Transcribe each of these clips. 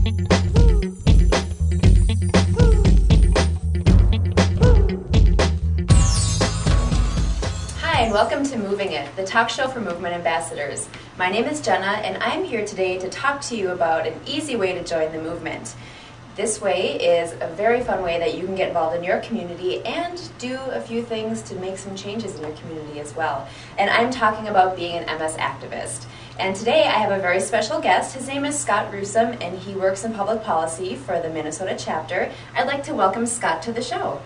Hi, and welcome to Moving It, the talk show for movement ambassadors. My name is Jenna, and I'm here today to talk to you about an easy way to join the movement. This way is a very fun way that you can get involved in your community and do a few things to make some changes in your community as well. And I'm talking about being an MS activist. And today I have a very special guest. His name is Scott Rusum, and he works in public policy for the Minnesota chapter. I'd like to welcome Scott to the show.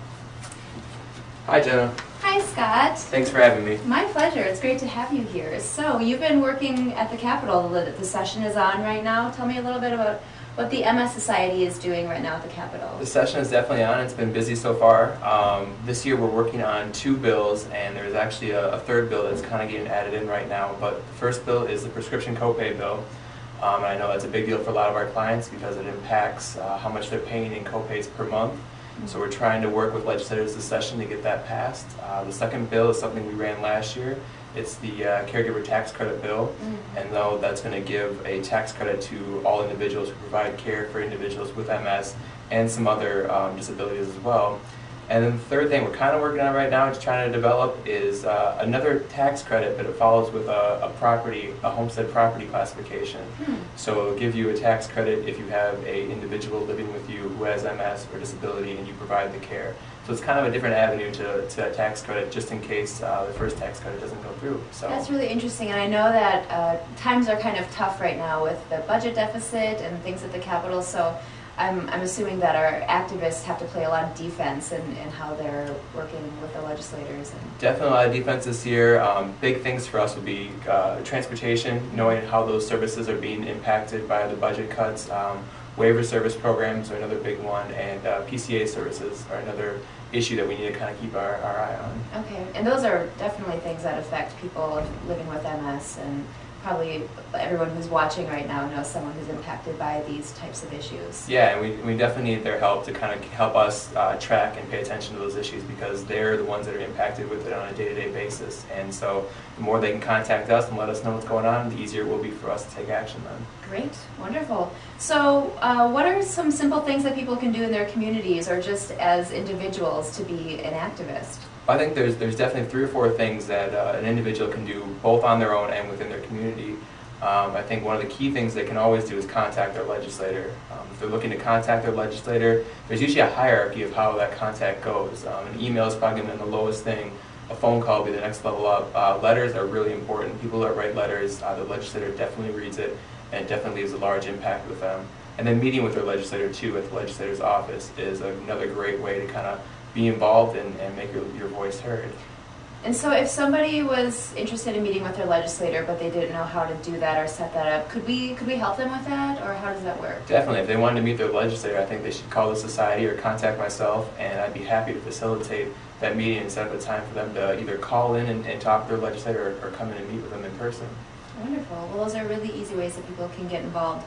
Hi, Jenna. Hi, Scott. Thanks for having me. My pleasure. It's great to have you here. So, you've been working at the Capitol. The session is on right now. Tell me a little bit about what the MS Society is doing right now at the Capitol. The session is definitely on. It's been busy so far. This year we're working on 2 bills, and there's actually a third bill that's kind of getting added in right now. But the first bill is the prescription copay bill. And I know that's a big deal for a lot of our clients because it impacts how much they're paying in copays per month. So we're trying to work with legislators this session to get that passed. The second bill is something we ran last year. It's the caregiver tax credit bill, and though that's going to give a tax credit to all individuals who provide care for individuals with MS and some other disabilities as well. And then the third thing we're kind of working on right now, just trying to develop, is another tax credit, but it follows with a homestead property classification. So it'll give you a tax credit if you have an individual living with you who has MS or disability and you provide the care. So it's kind of a different avenue to that tax credit, just in case the first tax credit doesn't go through. So that's really interesting, and I know that times are kind of tough right now with the budget deficit and things at the Capitol, so I'm assuming that our activists have to play a lot of defense in how they're working with the legislators. Definitely a lot of defense this year. Big things for us would be transportation, knowing how those services are being impacted by the budget cuts. Waiver service programs are another big one, and PCA services are another issue that we need to kind of keep our eye on. Okay, and those are definitely things that affect people living with MS, and probably everyone who's watching right now knows someone who's impacted by these types of issues. Yeah, and we definitely need their help to kind of help us track and pay attention to those issues, because they're the ones that are impacted with it on a day-to-day basis. And so the more they can contact us and let us know what's going on, the easier it will be for us to take action then. Great, wonderful. So what are some simple things that people can do in their communities or just as individuals to be an activist? I think there's definitely 3 or 4 things that an individual can do both on their own and within their community. I think one of the key things they can always do is contact their legislator. If they're looking to contact their legislator, there's usually a hierarchy of how that contact goes. An email is probably going to be the lowest thing. A phone call will be the next level up. Letters are really important. People that write letters, the legislator definitely reads it, and it definitely leaves a large impact with them. And then meeting with their legislator too at the legislator's office is another great way to kind of be involved and make your voice heard. And so if somebody was interested in meeting with their legislator but they didn't know how to do that or set that up, could we help them with that, or how does that work? Definitely. If they wanted to meet their legislator, I think they should call the society or contact myself, and I'd be happy to facilitate that meeting and set up a time for them to either call in and talk to their legislator or come in and meet with them in person. Wonderful. Well, those are really easy ways that people can get involved.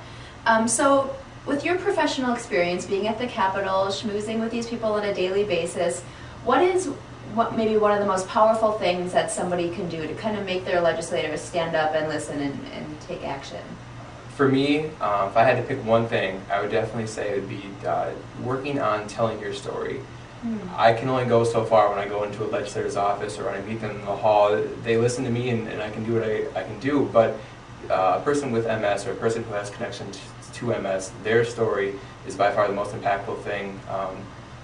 So with your professional experience being at the Capitol, schmoozing with these people on a daily basis, what is maybe one of the most powerful things that somebody can do to kind of make their legislators stand up and listen and take action? For me, if I had to pick one thing, I would definitely say it would be working on telling your story. I can only go so far when I go into a legislator's office or when I meet them in the hall. They listen to me and I can do what I can do, but a person with MS or a person who has connection to MS, their story is by far the most impactful thing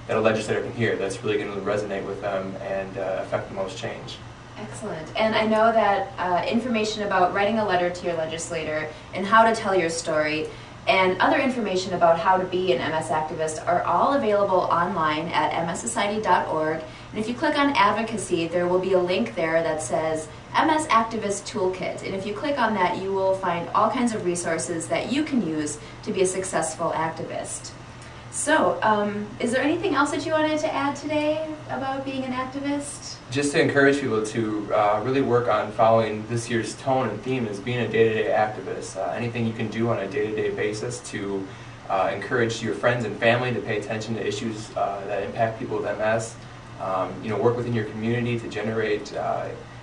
that a legislator can hear. That's really going to resonate with them and affect the most change. Excellent. And I know that information about writing a letter to your legislator and how to tell your story and other information about how to be an MS activist are all available online at mssociety.org. And if you click on advocacy, there will be a link there that says MS Activist Toolkit. And if you click on that, you will find all kinds of resources that you can use to be a successful activist. So, is there anything else that you wanted to add today about being an activist? Just to encourage people to really work on following this year's tone and theme as being a day-to-day activist. Anything you can do on a day-to-day basis to encourage your friends and family to pay attention to issues that impact people with MS. Work within your community to generate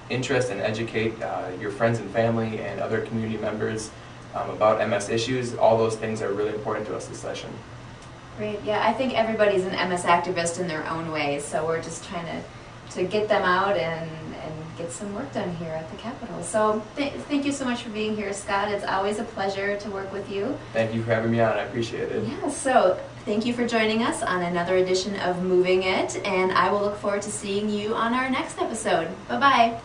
interest and educate your friends and family and other community members about MS issues. All those things are really important to us this session. Great. Yeah, I think everybody's an MS activist in their own way, so we're just trying to get them out and get some work done here at the Capitol. So thank you so much for being here, Scott. It's always a pleasure to work with you. Thank you for having me on. I appreciate it. Yeah, so thank you for joining us on another edition of Moving It, and I will look forward to seeing you on our next episode. Bye-bye.